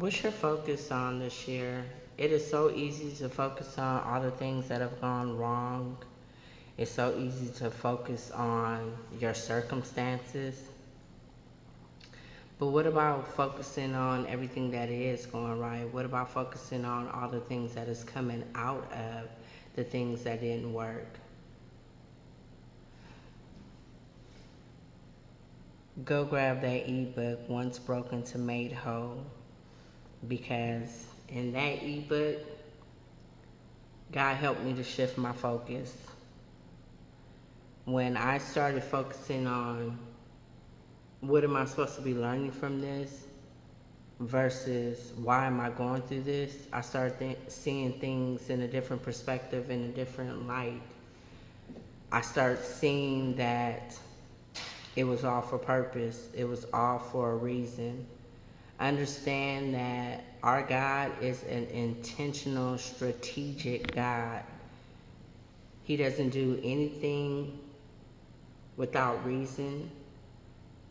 What's your focus on this year? It is so easy to focus on all the things that have gone wrong. It's so easy to focus on your circumstances. But what about focusing on everything that is going right? What about focusing on all the things that is coming out of the things that didn't work? Go grab that ebook, Once Broken to Made Whole, because in that ebook, God helped me to shift my focus. When I started focusing on what am I supposed to be learning from this versus why am I going through this, I started seeing things in a different perspective, in a different light. I started seeing that it was all for purpose. It was all for a reason. Understand that our God is an intentional, strategic God. He doesn't do anything without reason.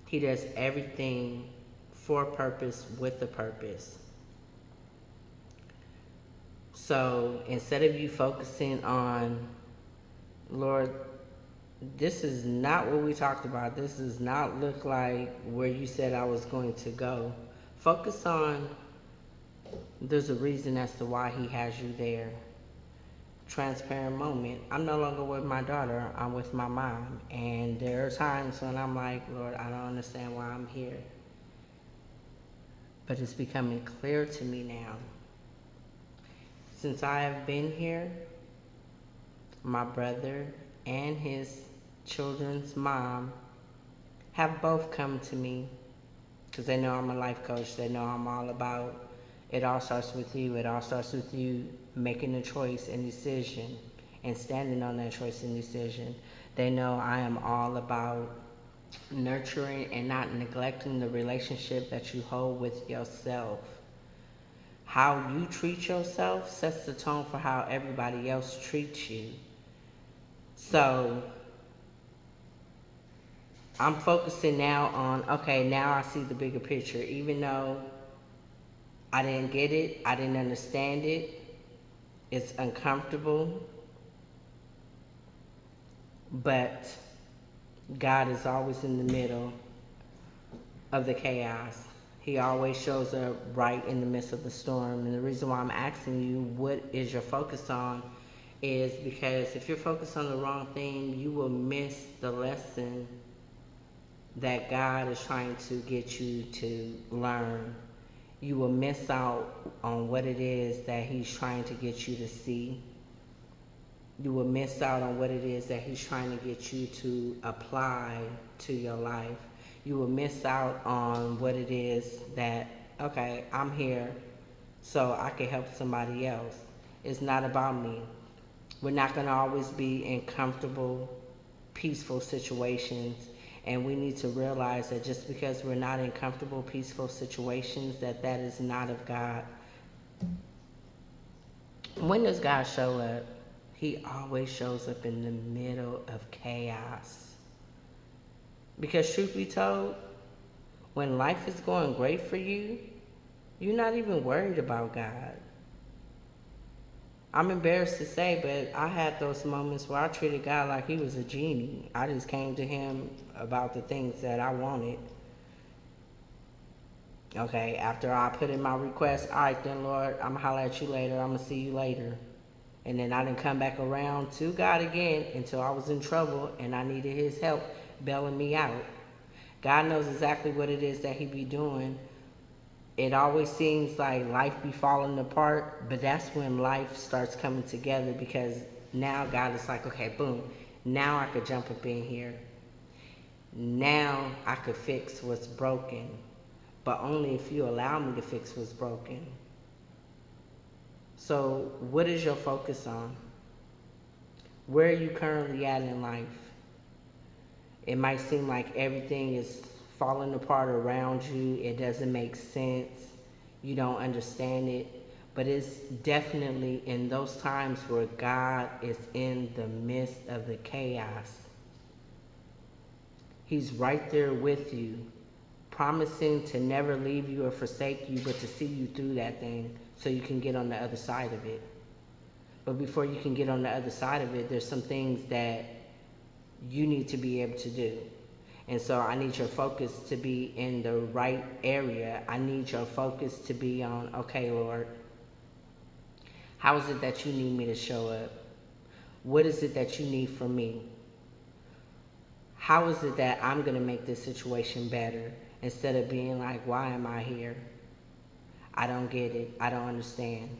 He does everything for purpose, with a purpose. So instead of you focusing on, Lord, this is not what we talked about. This does not look like where you said I was going to go. Focus on, there's a reason as to why he has you there. Transparent moment. I'm no longer with my daughter. I'm with my mom. And there are times when I'm like, Lord, I don't understand why I'm here. But it's becoming clear to me now. Since I have been here, my brother and his children's mom have both come to me because they know I'm a life coach. They know I'm all about, it all starts with you. It all starts with you making a choice and decision and standing on that choice and decision. They know I am all about nurturing and not neglecting the relationship that you hold with yourself. How you treat yourself sets the tone for how everybody else treats you. So I'm focusing now on, okay, now I see the bigger picture. Even though I didn't get it, I didn't understand it, it's uncomfortable, but God is always in the middle of the chaos. He always shows up right in the midst of the storm. And the reason why I'm asking you, what is your focus on, is because if you're focused on the wrong thing, you will miss the lesson that God is trying to get you to learn. You will miss out on what it is that he's trying to get you to see. You will miss out on what it is that he's trying to get you to apply to your life. You will miss out on what it is that, okay, I'm here so I can help somebody else. It's not about me. We're not going to always be in comfortable, peaceful situations. And we need to realize that just because we're not in comfortable, peaceful situations, that is not of God. When does God show up? He always shows up in the middle of chaos. Because truth be told, when life is going great for you, you're not even worried about God. I'm embarrassed to say, but I had those moments where I treated God like he was a genie. I just came to him about the things that I wanted. Okay, after I put in my request, all right then, Lord, I'm going to holler at you later. I'm going to see you later. And then I didn't come back around to God again until I was in trouble and I needed his help bailing me out. God knows exactly what it is that he be doing. It always seems like life be falling apart, but that's when life starts coming together, because now God is like, okay, boom, now I could jump up in here. Now I could fix what's broken, but only if you allow me to fix what's broken. So what is your focus on? Where are you currently at in life? It might seem like everything is falling apart around you. It doesn't make sense. You don't understand it. But it's definitely in those times where God is in the midst of the chaos. He's right there with you. promising to never leave you or forsake you, but to see you through that thing so you can get on the other side of it. But before you can get on the other side of it, there's some things that you need to be able to do. And so I need your focus to be in the right area. I need your focus to be on, okay, Lord, how is it that you need me to show up? What is it that you need from me? How is it that I'm going to make this situation better? Instead of being like, why am I here? I don't get it. I don't understand.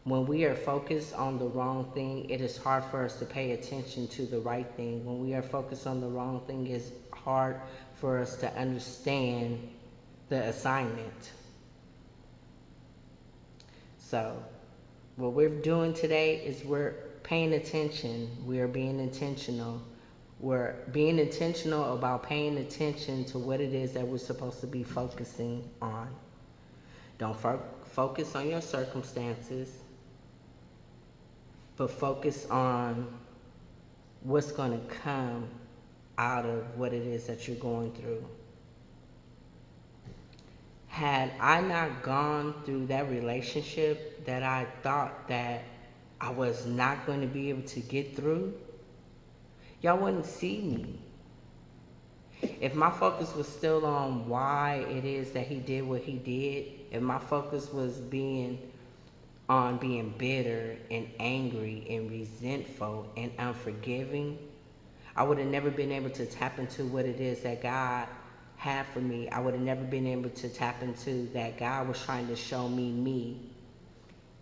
When we are focused on the wrong thing, it is hard for us to pay attention to the right thing. When we are focused on the wrong thing, it's hard for us to understand the assignment. So, what we're doing today is we're paying attention. We are being intentional. We're being intentional about paying attention to what it is that we're supposed to be focusing on. Don't focus on your circumstances, but focus on what's going to come out of what it is that you're going through. Had I not gone through that relationship that I thought that I was not going to be able to get through, y'all wouldn't see me. If my focus was still on why it is that he did what he did, if my focus was being bitter and angry and resentful and unforgiving, I would have never been able to tap into what it is that God had for me. I would have never been able to tap into that God was trying to show me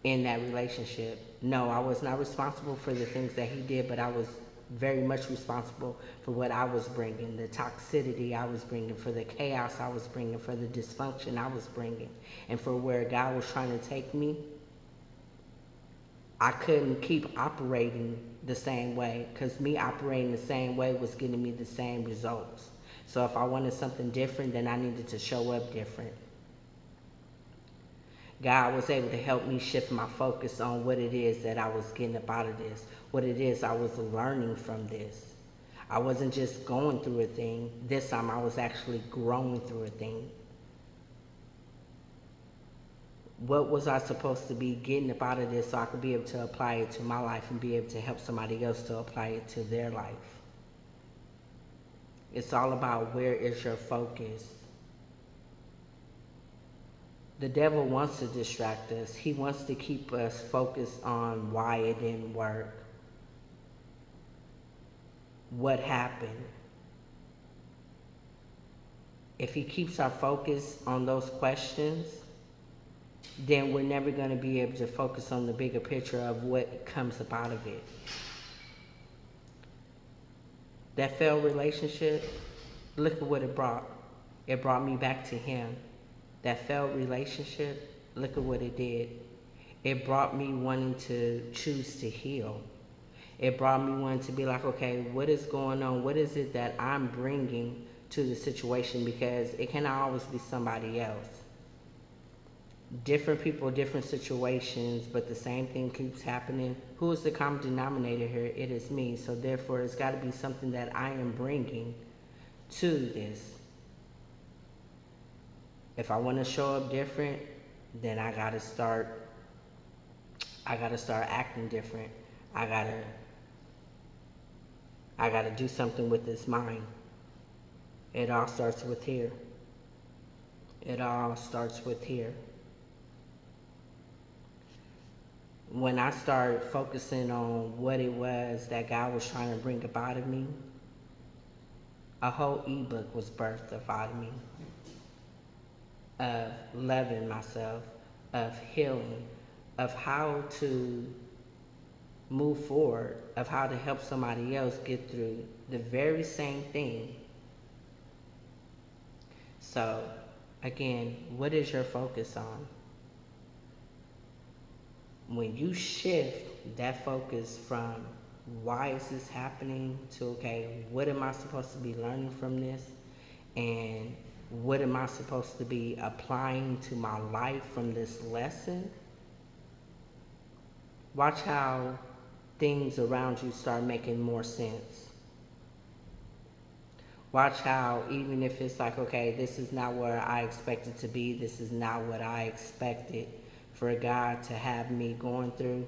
in that relationship. No, I was not responsible for the things that he did, but I was very much responsible for what I was bringing, the toxicity I was bringing, for the chaos I was bringing, for the dysfunction I was bringing, and for where God was trying to take me. I couldn't keep operating the same way, because me operating the same way was getting me the same results. So if I wanted something different, then I needed to show up different. God was able to help me shift my focus on what it is that I was getting up out of this, what it is I was learning from this. I wasn't just going through a thing. This time I was actually growing through a thing. What was I supposed to be getting up out of this so I could be able to apply it to my life and be able to help somebody else to apply it to their life? It's all about where is your focus. The devil wants to distract us. He wants to keep us focused on why it didn't work. What happened? If he keeps our focus on those questions, then we're never going to be able to focus on the bigger picture of what comes up out of it. That failed relationship, look at what it brought. It brought me back to him. That failed relationship, look at what it did. It brought me wanting to choose to heal. It brought me wanting to be like, okay, what is going on? What is it that I'm bringing to the situation? Because it cannot always be somebody else. Different people, different situations, but the same thing keeps happening. Who is the common denominator here? It is me. So therefore, it's got to be something that I am bringing to this. If I want to show up different, then I gotta start acting different. I gotta do something with this mind. It all starts with here. It all starts with here. When I started focusing on what it was that God was trying to bring up out of me, a whole eBook was birthed up out of me. Of loving myself, of healing, of how to move forward, of how to help somebody else get through the very same thing. So, again, what is your focus on? When you shift that focus from why is this happening to, okay, what am I supposed to be learning from this? And what am I supposed to be applying to my life from this lesson? Watch how things around you start making more sense. Watch how, even if it's like, okay, this is not where I expected to be, this is not what I expected for God to have me going through.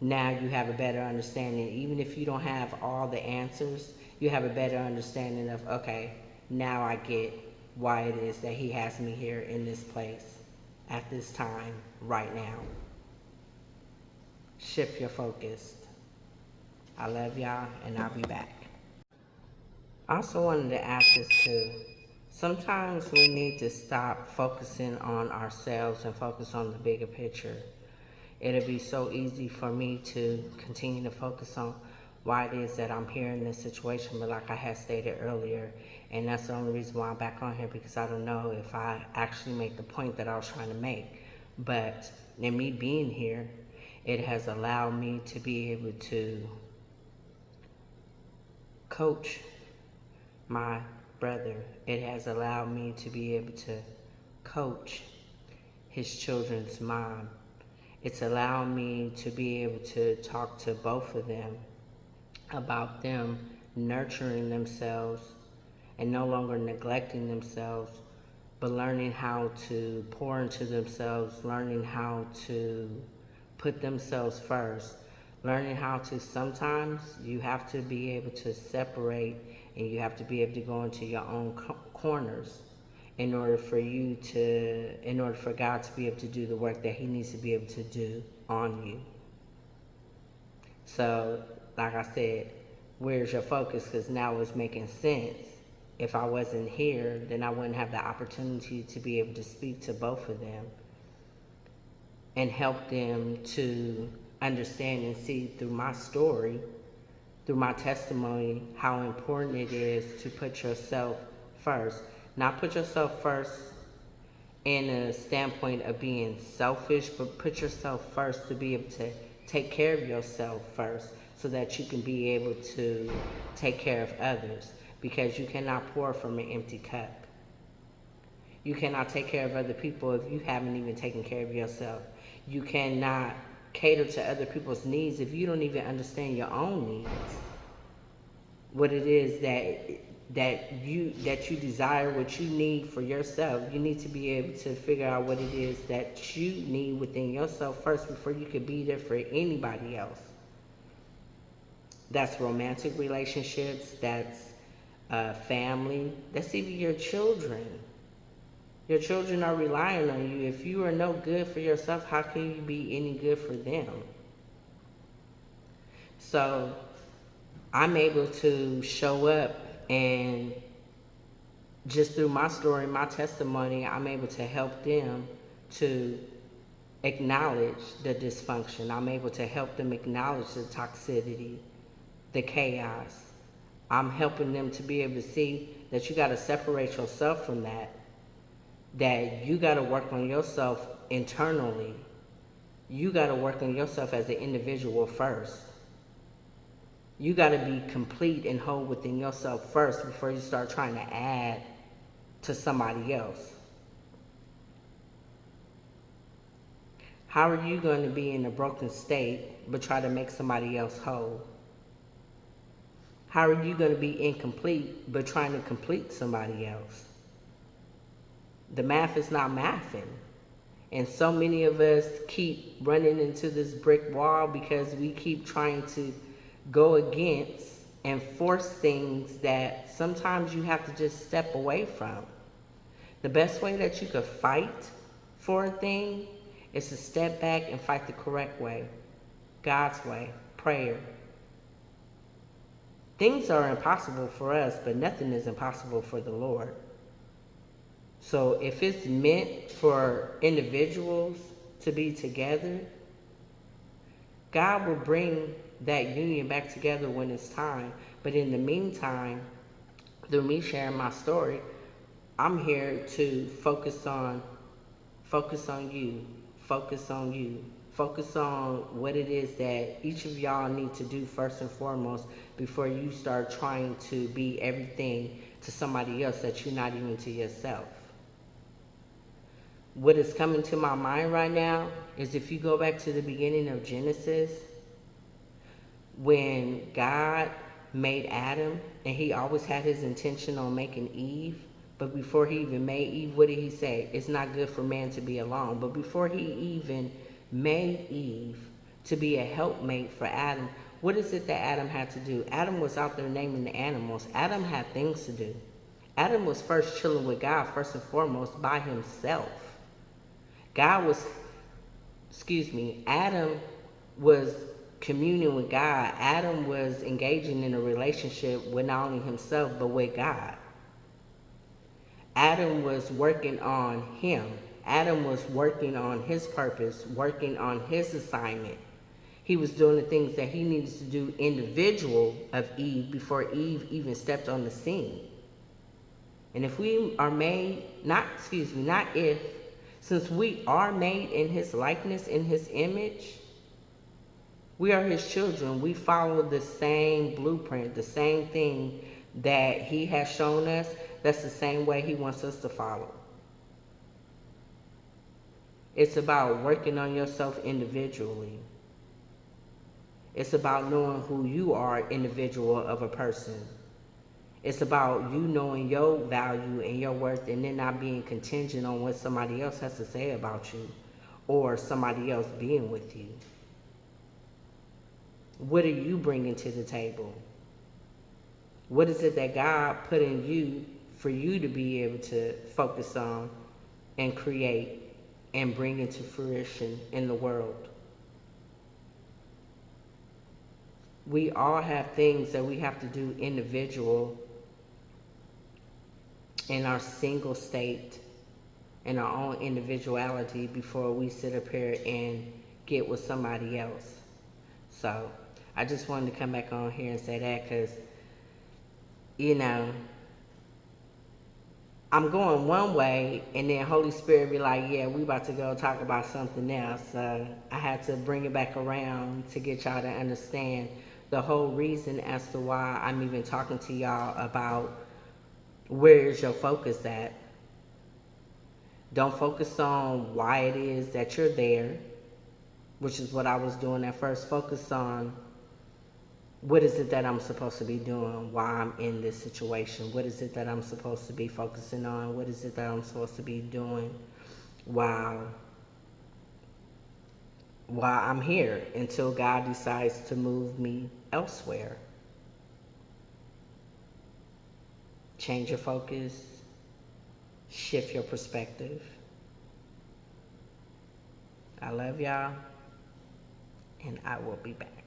Now you have a better understanding. Even if you don't have all the answers, you have a better understanding of, okay, now I get why it is that He has me here in this place at this time right now. Shift your focus. I love y'all, and I'll be back. I also wanted to add this too. Sometimes we need to stop focusing on ourselves and focus on the bigger picture. It'll be so easy for me to continue to focus on why it is that I'm here in this situation, but like I had stated earlier, and that's the only reason why I'm back on here, because I don't know if I actually make the point that I was trying to make. But in me being here, it has allowed me to be able to coach my brother. It has allowed me to be able to coach his children's mom. It's allowed me to be able to talk to both of them about them nurturing themselves and no longer neglecting themselves, but learning how to pour into themselves, learning how to put themselves first, learning how to, sometimes you have to be able to separate and you have to be able to go into your own corners in order for God to be able to do the work that He needs to be able to do on you. So, like I said, where's your focus? Because now it's making sense. If I wasn't here, then I wouldn't have the opportunity to be able to speak to both of them and help them to understand and see through my story, through my testimony, how important it is to put yourself first. Not put yourself first in a standpoint of being selfish, but put yourself first to be able to take care of yourself first so that you can be able to take care of others, because you cannot pour from an empty cup. You cannot take care of other people if you haven't even taken care of yourself. You cannot cater to other people's needs if you don't even understand your own needs. What it is that you desire, what you need for yourself. You need to be able to figure out what it is that you need within yourself first before you can be there for anybody else. That's romantic relationships, that's family, that's even your children. Your children are relying on you. If you are no good for yourself, how can you be any good for them? So I'm able to show up, and just through my story, my testimony, I'm able to help them to acknowledge the dysfunction. I'm able to help them acknowledge the toxicity, the chaos. I'm helping them to be able to see that you got to separate yourself from that you got to work on yourself internally. You got to work on yourself as an individual first. You got to be complete and whole within yourself first before you start trying to add to somebody else. How are you going to be in a broken state but try to make somebody else whole? How are you going to be incomplete but trying to complete somebody else? The math is not mathing. And so many of us keep running into this brick wall because we keep trying to go against and force things that sometimes you have to just step away from. The best way that you could fight for a thing is to step back and fight the correct way, God's way, prayer. Things are impossible for us, but nothing is impossible for the Lord. So if it's meant for individuals to be together, God will bring that union back together when it's time. But in the meantime, through me sharing my story, I'm here to focus on you, focus on what it is that each of y'all need to do first and foremost before you start trying to be everything to somebody else that you're not even to yourself. What is coming to my mind right now is, if you go back to the beginning of Genesis, when God made Adam, and he always had his intention on making Eve. But before he even made Eve, what did he say? It's not good for man to be alone. But before he even made Eve to be a helpmate for Adam, what is it that Adam had to do? Adam was out there naming the animals. Adam had things to do. Adam was first chilling with God, first and foremost, by himself. Adam was communing with God. Adam was engaging in a relationship with not only himself, but with God. Adam was working on him. Adam was working on his purpose, working on his assignment. He was doing the things that he needed to do individual of Eve before Eve even stepped on the scene. And if we are made, not if, since we are made in his likeness, in his image, we are his children. We follow the same blueprint, the same thing that he has shown us. That's the same way he wants us to follow. It's about working on yourself individually. It's about knowing who you are, individual of a person. It's about you knowing your value and your worth, and then not being contingent on what somebody else has to say about you or somebody else being with you. What are you bringing to the table? What is it that God put in you for you to be able to focus on and create and bring into fruition in the world? We all have things that we have to do individual in our single state, in our own individuality, before we sit up here and get with somebody else. So I just wanted to come back on here and say that because, I'm going one way, and then Holy Spirit be like, yeah, we about to go talk about something else. So I had to bring it back around to get y'all to understand the whole reason as to why I'm even talking to y'all about where is your focus at. Don't focus on why it is that you're there, which is what I was doing at first. Focus on what is it that I'm supposed to be doing while I'm in this situation? What is it that I'm supposed to be focusing on? What is it that I'm supposed to be doing while I'm here until God decides to move me elsewhere? Change your focus, shift your perspective. I love y'all, and I will be back.